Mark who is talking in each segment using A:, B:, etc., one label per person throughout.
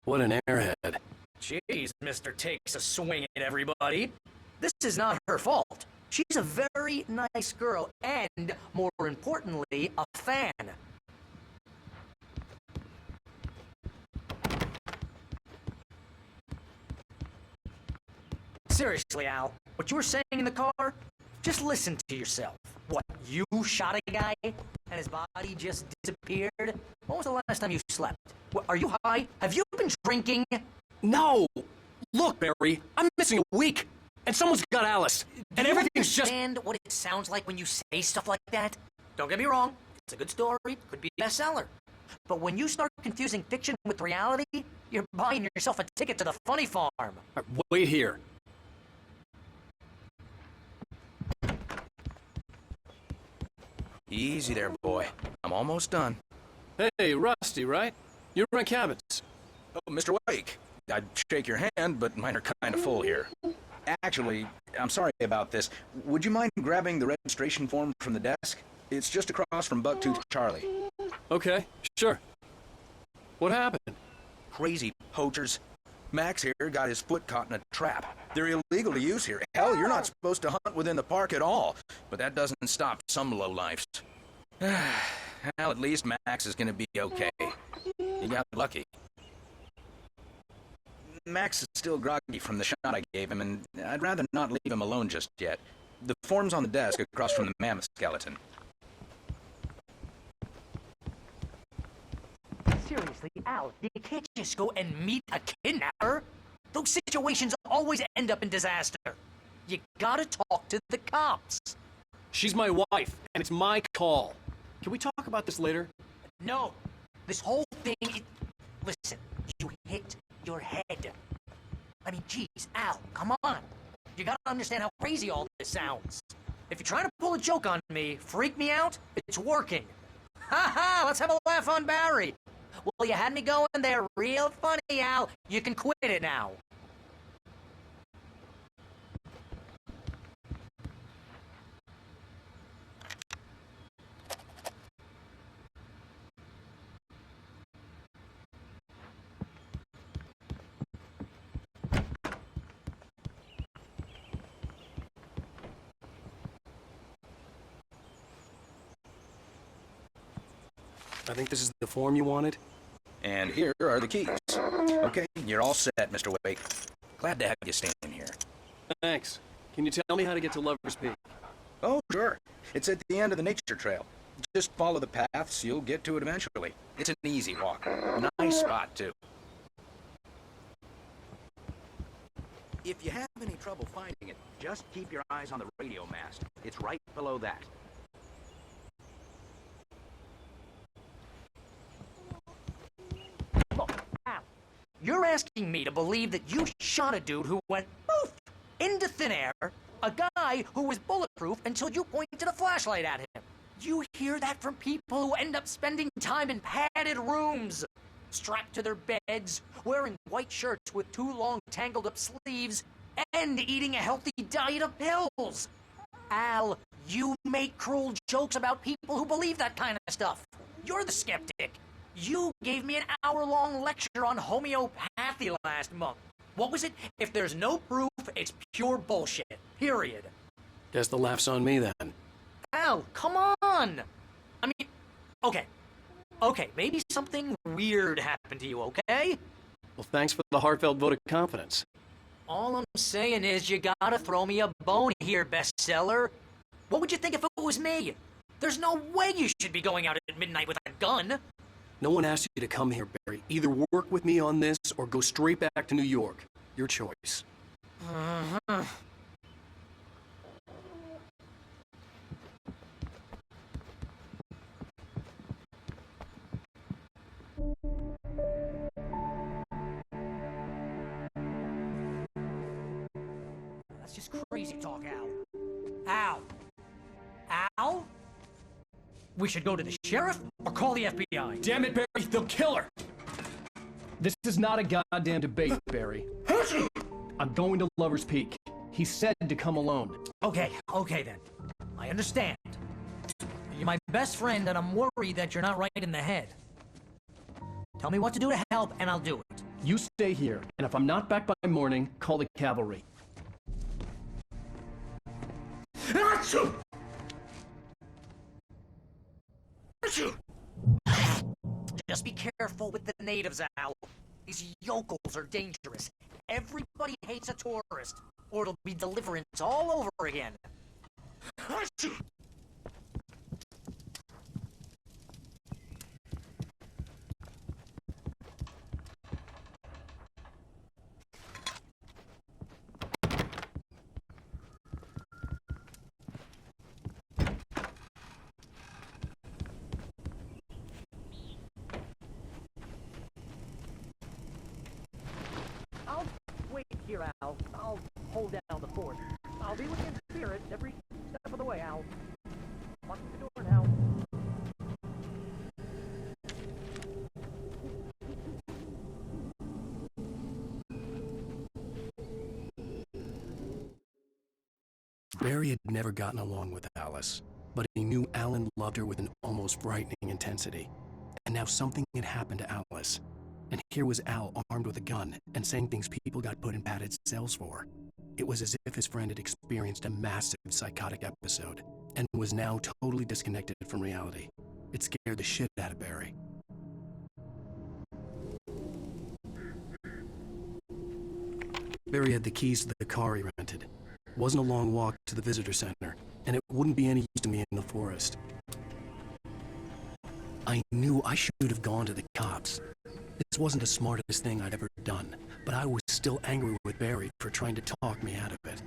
A: What an airhead.
B: Jeez, Mr. Takes a swing at everybody. This is not her fault. She's a very nice girl and, more importantly, a fan. Seriously, Al, what you were saying in the car? Just listen to yourself. What, you shot a guy and his body just disappeared? When was the last time you slept? What, are you high? Have you been drinking?
A: No! Look, Barry, I'm missing a week, and someone's got Alice, and everything's just—
B: understand what it sounds like when you say stuff like that? Don't get me wrong, it's a good story, could be a bestseller. But when you start confusing fiction with reality, you're buying yourself a ticket to the funny farm.
A: Wait here.
C: Easy there, boy. I'm almost done.
A: Hey, Rusty, right? You rent cabins.
C: Oh, Mr. Wake. I'd shake your hand, but mine are kind of full here. Actually, I'm sorry about this. Would you mind grabbing the registration form from the desk? It's just across from Bucktooth Charlie.
A: Okay, sure. What happened?
C: Crazy poachers. Max here got his foot caught in a trap. They're illegal to use here. Hell, you're not supposed to hunt within the park at all. But that doesn't stop some lowlifes. Well, at least Max is gonna be okay. He got lucky. Max is still groggy from the shot I gave him, and I'd rather not leave him alone just yet. The form's on the desk across from the mammoth skeleton.
B: Seriously, Al, you can't just go and meet a kidnapper. Those situations always end up in disaster. You gotta talk to the cops.
A: She's my wife, and it's my call. Can we talk about this later?
B: No, this whole thing is... Listen, you hit your head. I mean, geez, Al, come on. You gotta understand how crazy all this sounds. If you're trying to pull a joke on me, freak me out, it's working. Ha ha, let's have a laugh on Barry. Well, you had me going there real funny, Al. You can quit it now.
A: I think this is the form you wanted.
C: And here are the keys. Okay, you're all set, Mr. Wake. Glad to have you staying here.
A: Thanks. Can you tell me how to get to Lover's Peak?
C: Oh, sure. It's at the end of the nature trail. Just follow the paths, you'll get to it eventually. It's an easy walk. Nice spot, too. If you have any trouble finding it, just keep your eyes on the radio mast. It's right below that.
B: Look, Al, you're asking me to believe that you shot a dude who went poof into thin air, a guy who was bulletproof until you pointed a flashlight at him. You hear that from people who end up spending time in padded rooms, strapped to their beds, wearing white shirts with too long tangled up sleeves, and eating a healthy diet of pills. Al, you make cruel jokes about people who believe that kind of stuff. You're the skeptic. You gave me an hour-long lecture on homeopathy last month. What was it? If there's no proof, it's pure bullshit. Period.
A: Guess the laugh's on me then.
B: Al, come on! I mean, okay, maybe something weird happened to you, okay?
A: Well, thanks for the heartfelt vote of confidence.
B: All I'm saying is you gotta throw me a bone here, bestseller. What would you think if it was me? There's no way you should be going out at midnight with a gun.
A: No one asked you to come here, Barry. Either work with me on this or go straight back to New York. Your choice.
B: Uh-huh. That's just crazy talk, Al. Al? We should go to the sheriff or call the FBI.
A: Damn it, Barry, they'll kill her! This is not a goddamn debate, Barry. I'm going to Lover's Peak. He said to come alone.
B: Okay then. I understand. You're my best friend, and I'm worried that you're not right in the head. Tell me what to do to help, and I'll do it.
A: You stay here, and if I'm not back by morning, call the cavalry.
D: Achoo! Achoo!
B: Just be careful with the natives, Al. These yokels are dangerous. Everybody hates a tourist, or it'll be deliverance all over again.
D: Achoo!
B: I'll wait here, Al. I'll hold down the fort. I'll be with you in spirit every step of the way, Al. Lock the door now.
E: Barry had never gotten along with Alice, but he knew Alan loved her with an almost frightening intensity. And now something had happened to Alice. And here was Al armed with a gun and saying things people got put in padded cells for. It was as if his friend had experienced a massive psychotic episode and was now totally disconnected from reality. It scared the shit out of Barry. Barry had the keys to the car he rented. It wasn't a long walk to the visitor center, and it wouldn't be any use to me in the forest. I knew I should have gone to the cops. This wasn't the smartest thing I'd ever done, but I was still angry with Barry for trying to talk me out of it.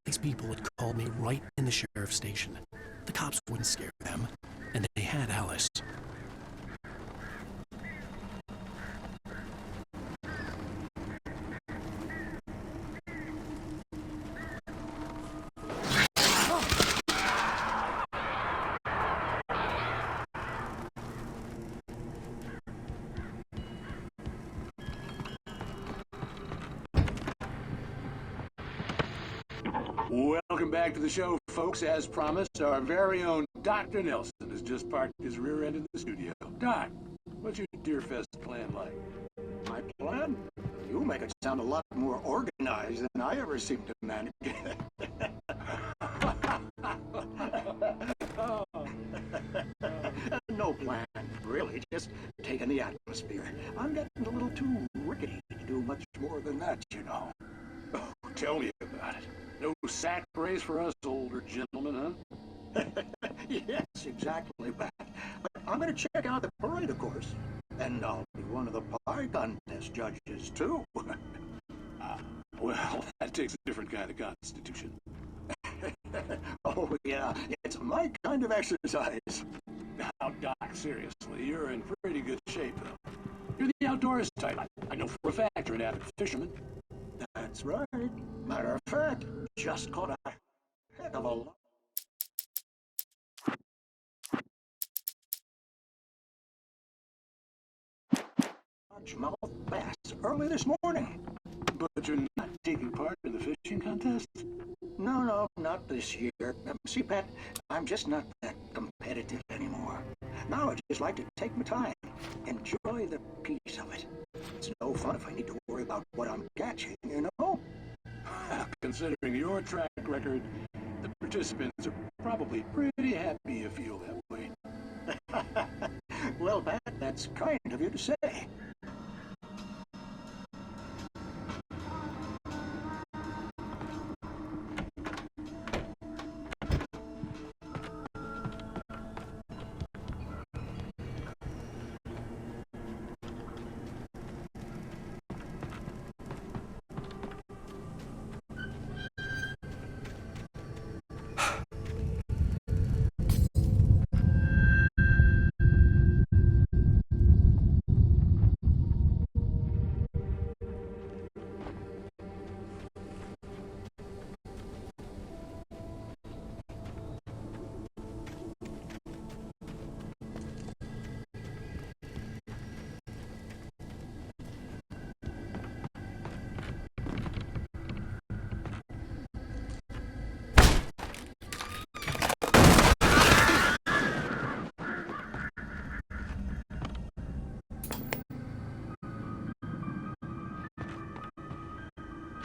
E: These people had called me right in the sheriff's station. The cops wouldn't scare them, and they had Alice.
D: Welcome back to the show, folks. As promised, our very own Dr. Nelson has just parked his rear end in the studio. Doc, what's your Deer Fest plan like?
F: My plan? You make it sound a lot more organized than I ever seem to manage. No plan, really. Just taking the atmosphere. I'm getting a little too rickety to do much more than that, you know.
D: Oh, tell me about it. No sack race for us older gentlemen, huh?
F: Yes, exactly that. But I'm going to check out the parade, of course. And I'll be one of the pie contest judges, too.
D: Well, that takes a different kind of constitution.
F: Oh, yeah. It's my kind of exercise.
D: Now, Doc, seriously, you're in pretty good shape, though. You're the outdoors type. I know for a fact you're an avid fisherman.
F: That's right. Matter of fact, just caught a heck of a largemouth bass early this morning.
D: But you're not taking part in the fishing contest?
F: No, not this year. See, Pat, I'm just not that competitive anymore. Now I just like to take my time, enjoy the peace of it. It's no fun if I need to worry about what I'm catching, you know?
D: Considering your track record, the participants are probably pretty happy you feel that way.
F: Well, Pat, that's kind of you to say.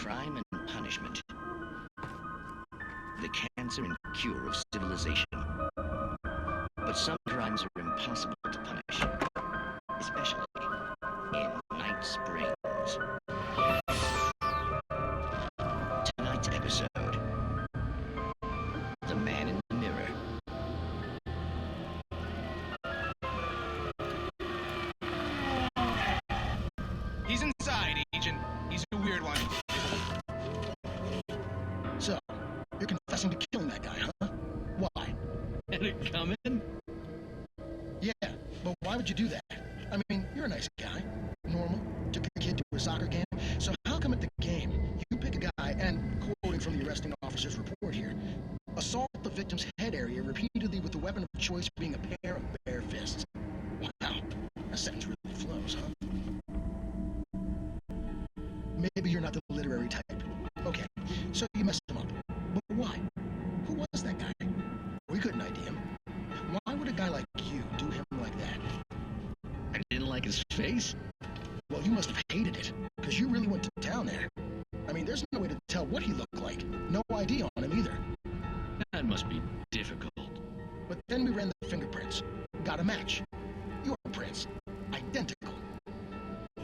G: crime and punishment. The cancer and cure of civilization. But some crimes are impossible to punish, especially in Night Springs. Tonight's episode, The Man in the Mirror.
H: He's inside, Agent. He's a weird one.
I: So, you're confessing to killing that guy, huh? Why?
G: Had it coming?
I: Yeah, but why would you do that? I mean, you're a nice guy. Normal. Took a kid to a soccer game. So how come at the game, you pick a guy and, quoting from the arresting officer's report here, assault the victim's head area repeatedly with the weapon of choice being a pair of bare fists? Wow, that sentence really flows, huh? Maybe you're not the literary type. Okay, so you messed him up. But why? Who was that guy? We couldn't ID him. Why would a guy like you do him like that?
G: I didn't like his face.
I: Well, you must have hated it, because you really went to town there. I mean, there's no way to tell what he looked like. No ID on him either.
G: That must be difficult.
I: But then we ran the fingerprints. Got a match. Your prints. Identical.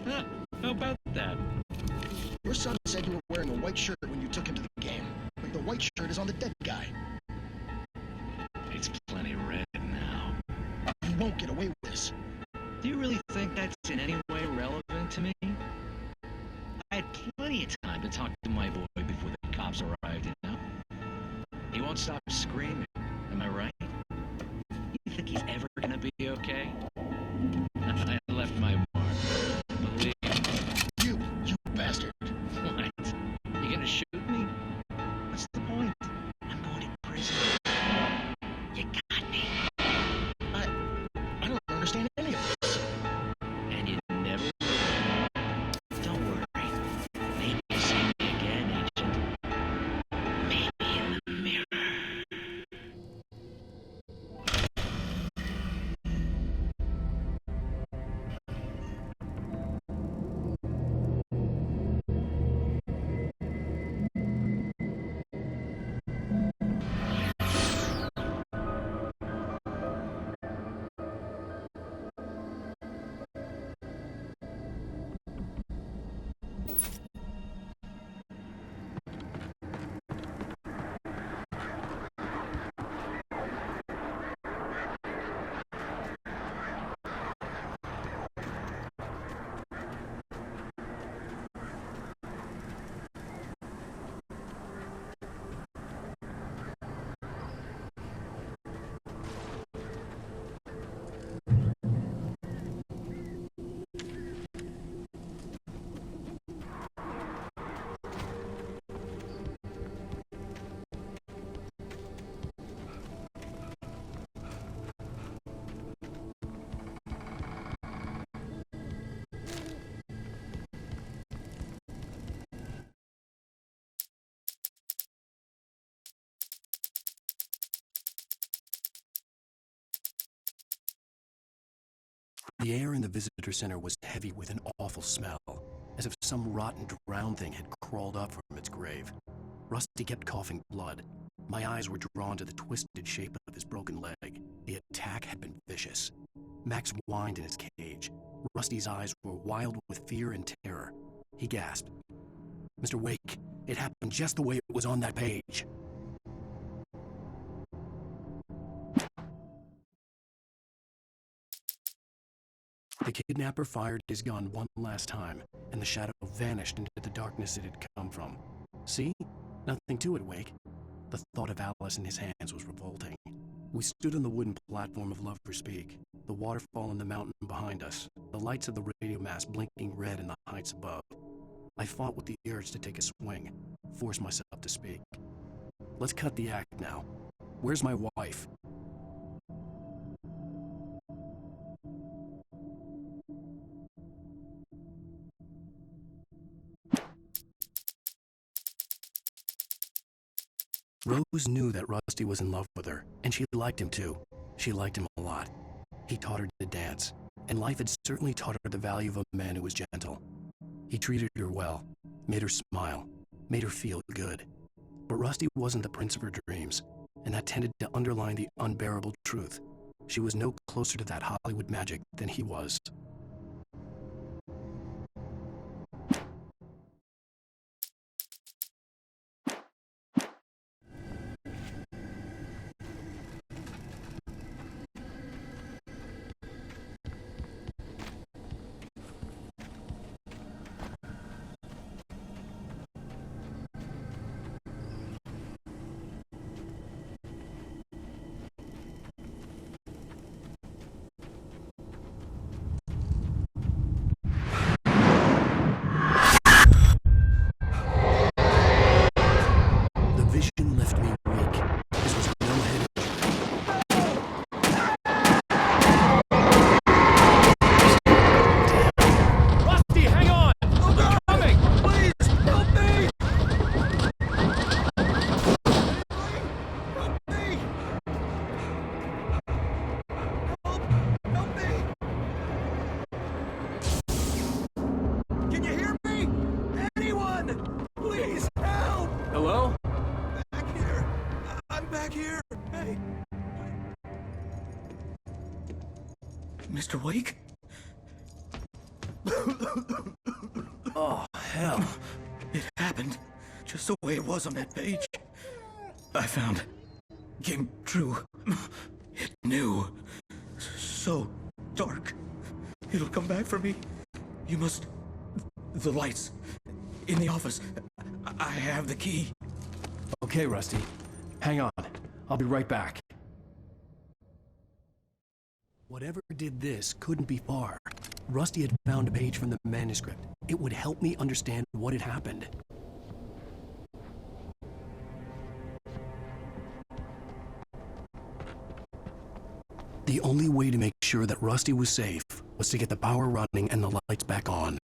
G: Huh, how about that?
I: Your son said you were wearing a white shirt when you took him to the game. But the white shirt is on the dead guy.
G: It's plenty red now.
I: You won't get away with this.
G: Do you really think that's in any way relevant to me? I had plenty of time to talk to my boy before the cops arrived, you know? He won't stop screaming, am I right? You think he's ever gonna be okay? I left my mark. Believe me.
I: You bastard.
G: What? You gonna shoot me? What's the point? I'm going to prison. You got me.
I: I don't understand any of this.
G: And you never will. Don't worry. Maybe you'll see me again, Agent. Maybe in the mirror.
E: The air in the visitor center was heavy with an awful smell, as if some rotten drowned thing had crawled up from its grave. Rusty kept coughing blood. My eyes were drawn to the twisted shape of his broken leg. The attack had been vicious. Max whined in his cage. Rusty's eyes were wild with fear and terror. He gasped. "Mr. Wake, it happened just the way it was on that page." The kidnapper fired his gun one last time, and the shadow vanished into the darkness it had come from. See? Nothing to it, Wake. The thought of Alice in his hands was revolting. We stood on the wooden platform of Lover's Peak, the waterfall in the mountain behind us, the lights of the radio mast blinking red in the heights above. I fought with the urge to take a swing, force myself to speak. Let's cut the act now. Where's my wife? Rose knew that Rusty was in love with her, and she liked him too. She liked him a lot. He taught her to dance, and life had certainly taught her the value of a man who was gentle. He treated her well, made her smile, made her feel good. But Rusty wasn't the prince of her dreams, and that tended to underline the unbearable truth. She was no closer to that Hollywood magic than he was.
F: Mr. Wake? Oh, hell. It happened just the way it was on that page. I found. Came true. It knew. So dark. It'll come back for me. You must... The lights. In the office. I have the key.
E: Okay, Rusty. Hang on. I'll be right back. Whatever did this couldn't be far. Rusty had found a page from the manuscript. It would help me understand what had happened. The only way to make sure that Rusty was safe was to get the power running and the lights back on.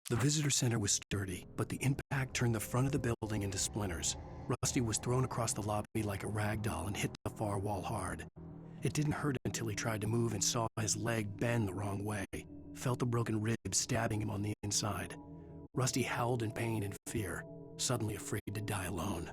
E: The visitor center was sturdy, but the impact turned the front of the building into splinters. Rusty was thrown across the lobby like a rag doll and hit the far wall hard. It didn't hurt until he tried to move and saw his leg bend the wrong way, felt a broken rib stabbing him on the inside. Rusty howled in pain and fear, suddenly afraid to die alone.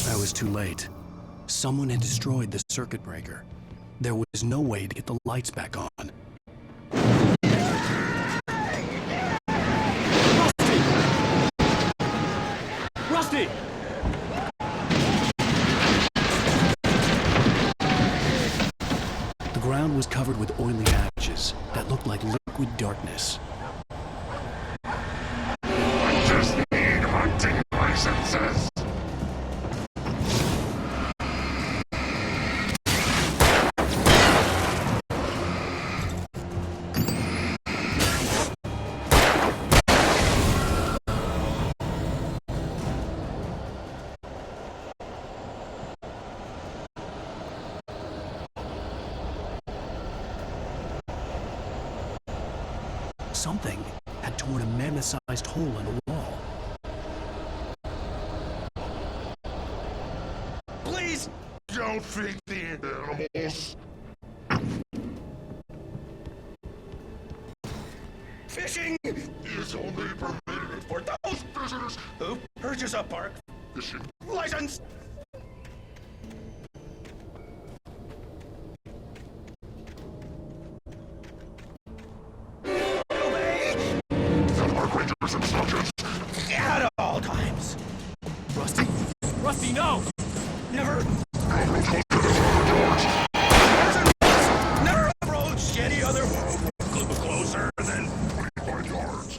E: I was too late. Someone had destroyed the circuit breaker. There was no way to get the lights back on.
A: Rusty!
E: The ground was covered with oily ashes that looked like liquid darkness.
J: I just need hunting licenses.
E: Something had torn a mammoth-sized hole in the wall.
J: Please don't feed the animals.
C: Fishing
J: Is only permitted
C: for those visitors who purchase a park
J: fishing.
C: license.
J: The park rangers instructions.
C: At all times.
A: Rusty? Rusty, no!
C: Never,
J: Go close to the front doors.
C: never approach any other closer than
J: 25 yards.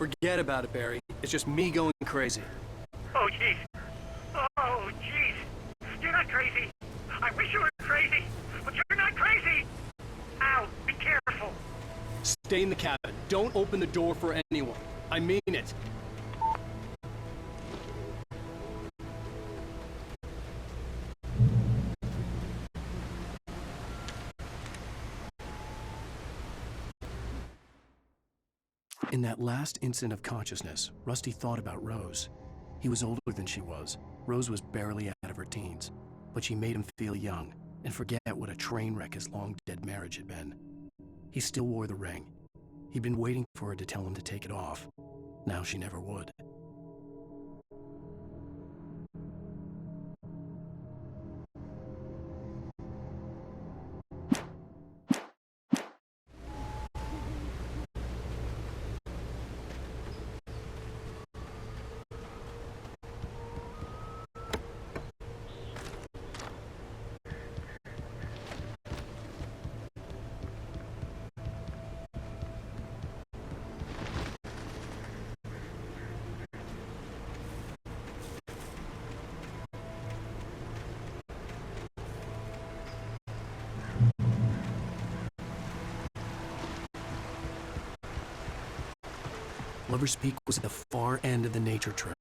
E: Forget about it, Barry. It's just me going crazy.
J: Oh, jeez. Oh, jeez. You're not crazy. I wish you were crazy, but you're not crazy. Ow, be careful.
A: Stay in the cabin. Don't open the door for anyone. I mean it.
E: In that last instant of consciousness, Rusty thought about Rose. He was older than she was. Rose was barely out of her teens, but she made him feel young and forget what a train wreck his long-dead marriage had been. He still wore the ring. He'd been waiting for her to tell him to take it off. Now she never would. Lover's Peak was at the far end of the nature trail.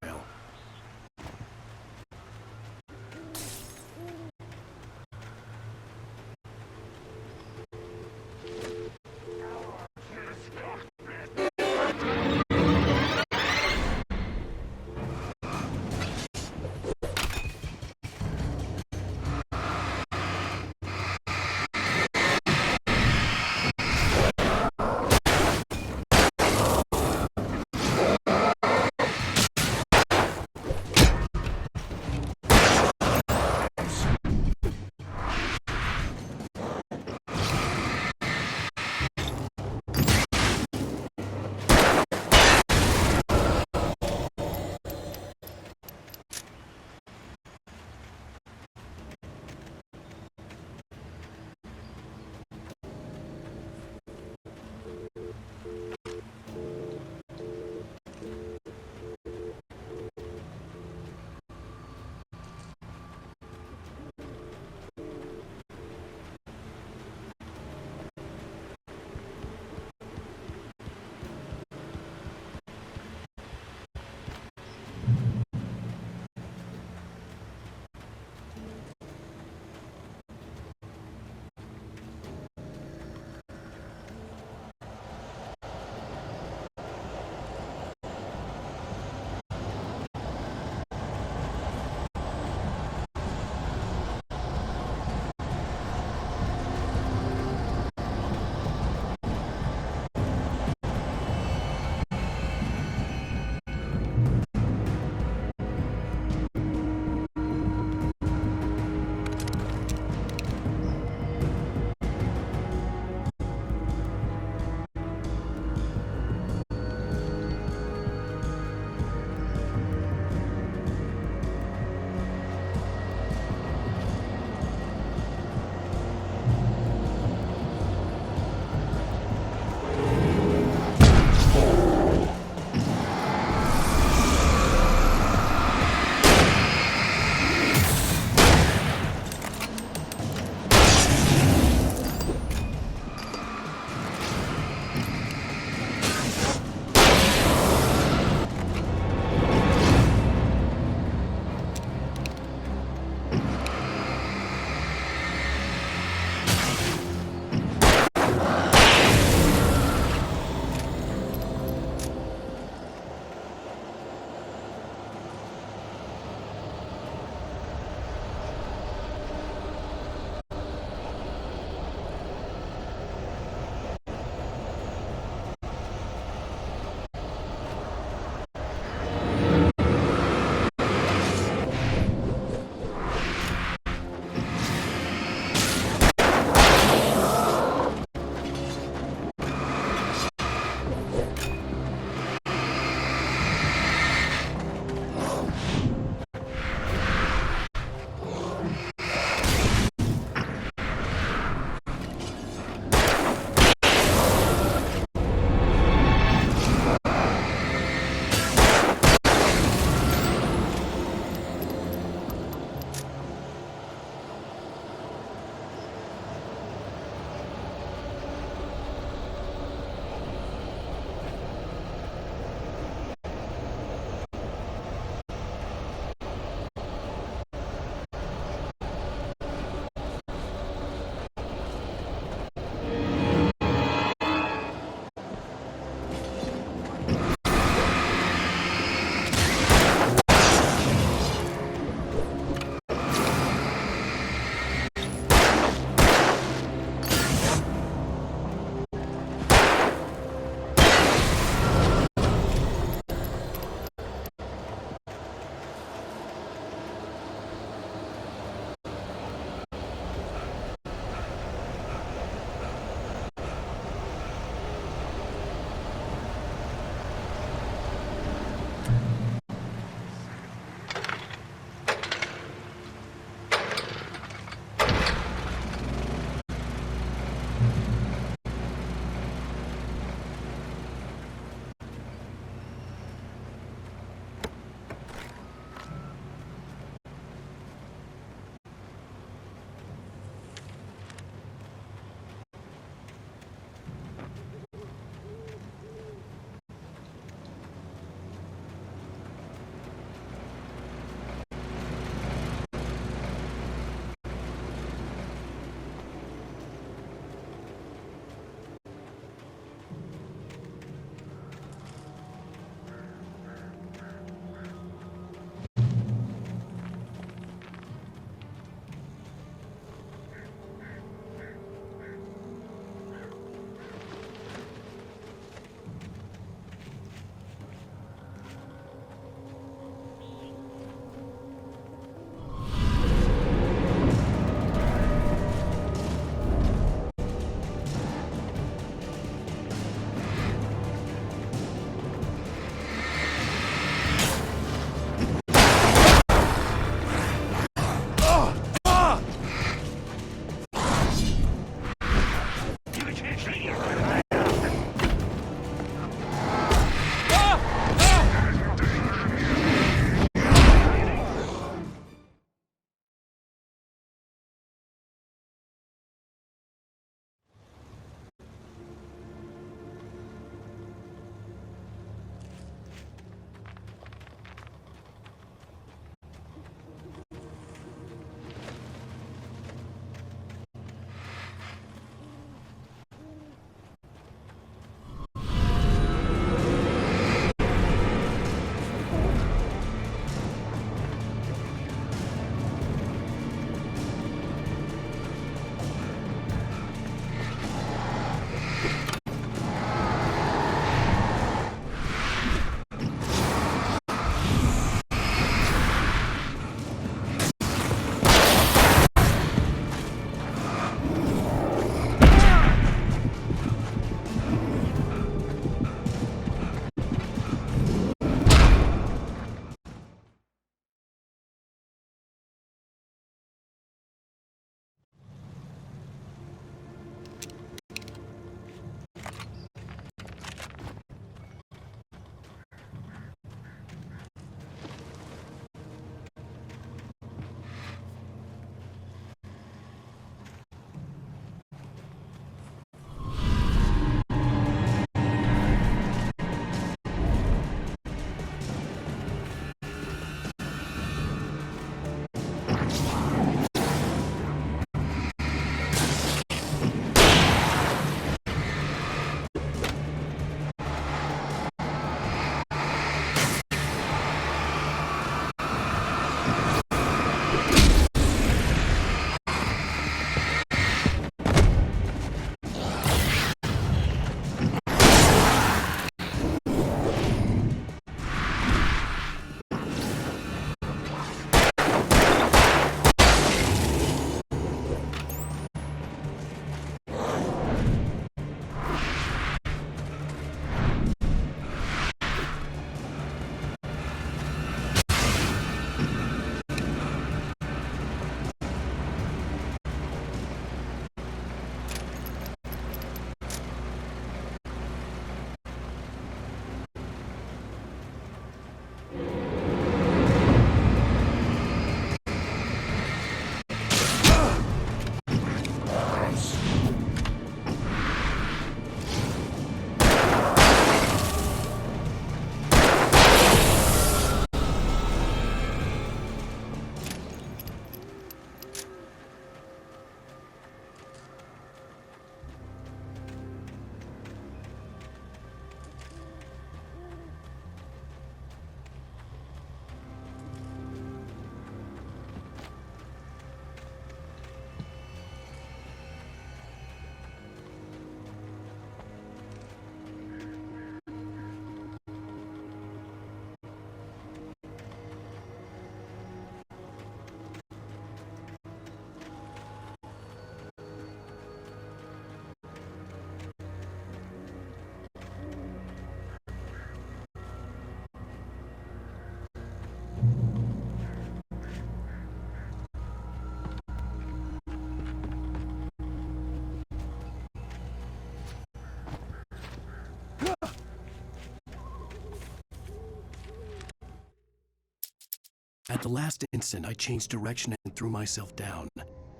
E: At the last instant, I changed direction and threw myself down.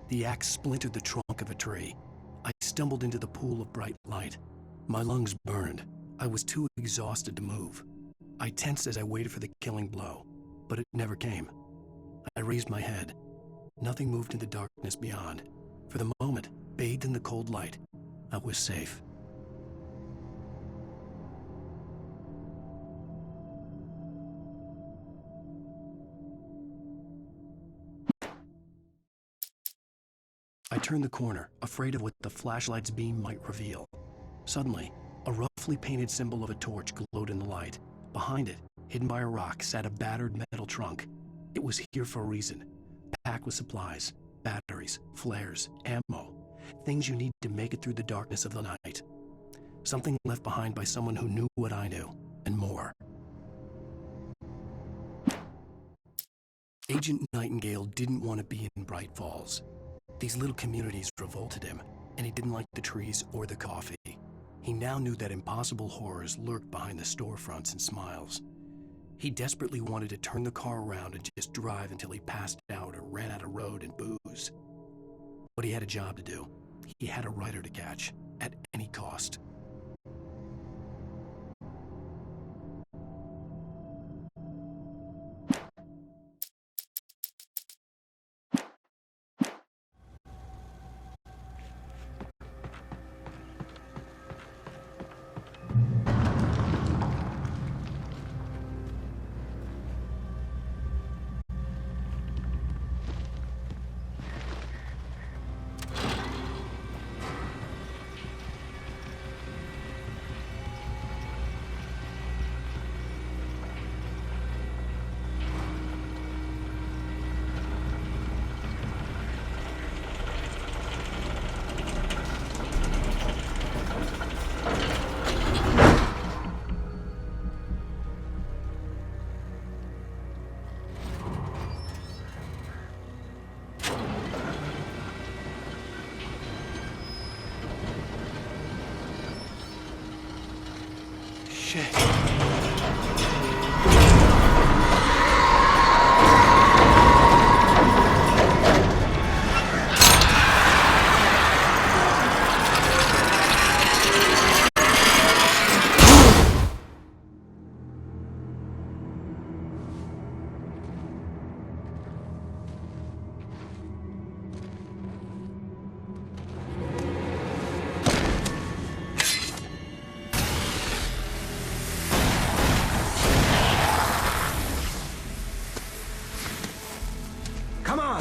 E: The axe splintered the trunk of a tree. I stumbled into the pool of bright light. My lungs burned. I was too exhausted to move. I tensed as I waited for the killing blow, but it never came. I raised my head. Nothing moved in the darkness beyond. For the moment, bathed in the cold light, I was safe. I turned the corner, afraid of what the flashlight's beam might reveal. Suddenly, a roughly painted symbol of a torch glowed in the light. Behind it, hidden by a rock, sat a battered metal trunk. It was here for a reason, packed with supplies, batteries, flares, ammo, things you need to make it through the darkness of the night. Something left behind by someone who knew what I knew, and more. Agent Nightingale didn't want to be in Bright Falls. These little communities revolted him, and he didn't like the trees or the coffee. He now knew that impossible horrors lurked behind the storefronts and smiles. He desperately wanted to turn the car around and just drive until he passed out or ran out of road and booze. But he had a job to do. He had a writer to catch, at any cost.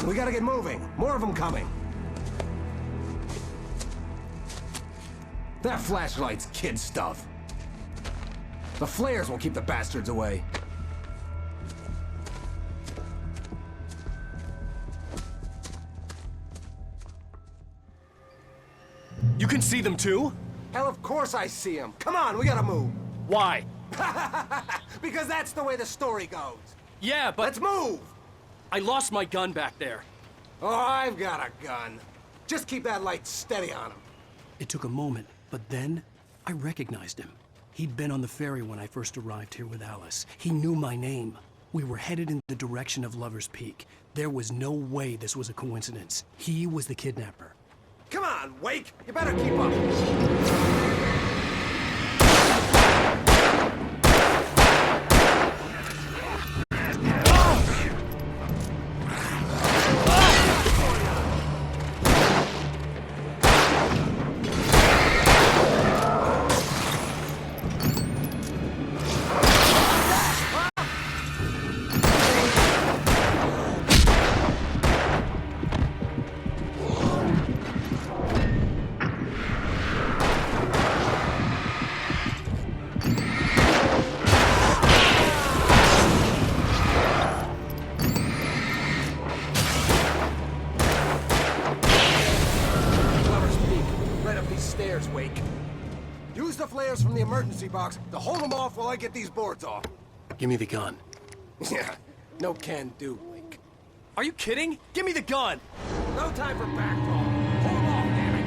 K: We gotta get moving. More of them coming. That flashlight's kid stuff. The flares will keep the bastards away.
E: You can see them too?
K: Hell, of course I see them. Come on, we gotta move.
E: Why?
K: Because that's the way the story goes.
E: Yeah, but...
K: Let's move!
E: I lost my gun back there.
K: Oh, I've got a gun. Just keep that light steady on him.
E: It took a moment, but then I recognized him. He'd been on the ferry when I first arrived here with Alice. He knew my name. We were headed in the direction of Lover's Peak. There was no way this was a coincidence. He was the kidnapper.
K: Come on, Wake! You better keep up. Use the flares from the emergency box to hold them off while I get these boards off.
E: Give me the gun.
K: Yeah, no can do, Wake.
E: Are you kidding? Give me the gun!
K: No time for back talk. Hold them off, damn it!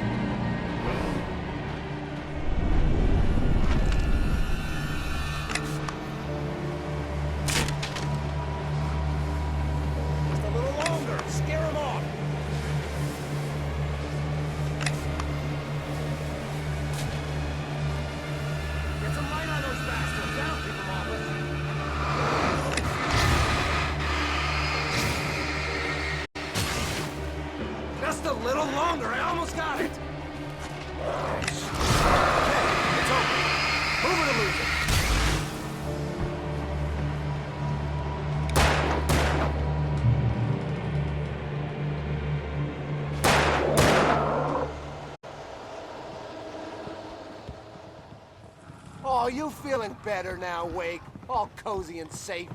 K: Oh, you feeling better now, Wake? All cozy and safe?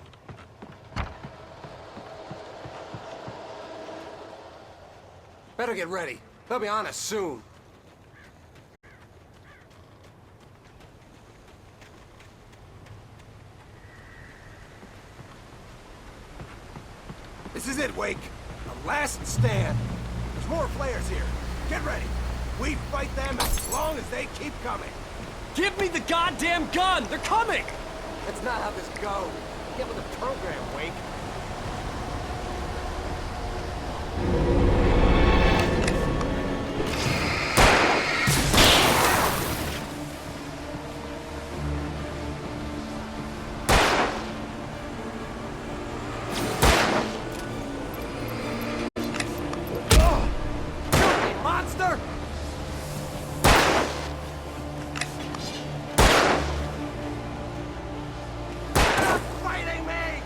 K: Better get ready. They'll be on us soon. This is it, Wake. The last stand. There's more flares here. Get ready. We fight them as long as they keep coming.
A: Give me the goddamn gun! They're coming!
K: That's not how this goes. Get with the program, Wake. Monster! Fighting me!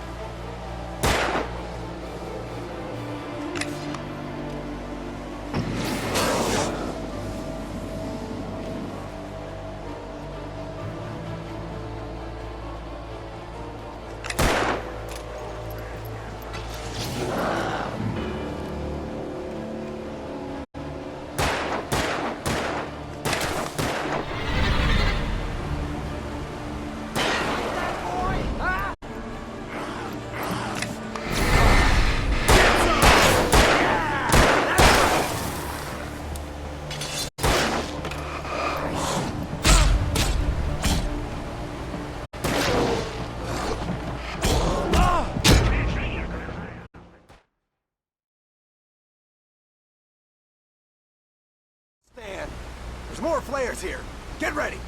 K: Stand. There's more flares here. Get ready.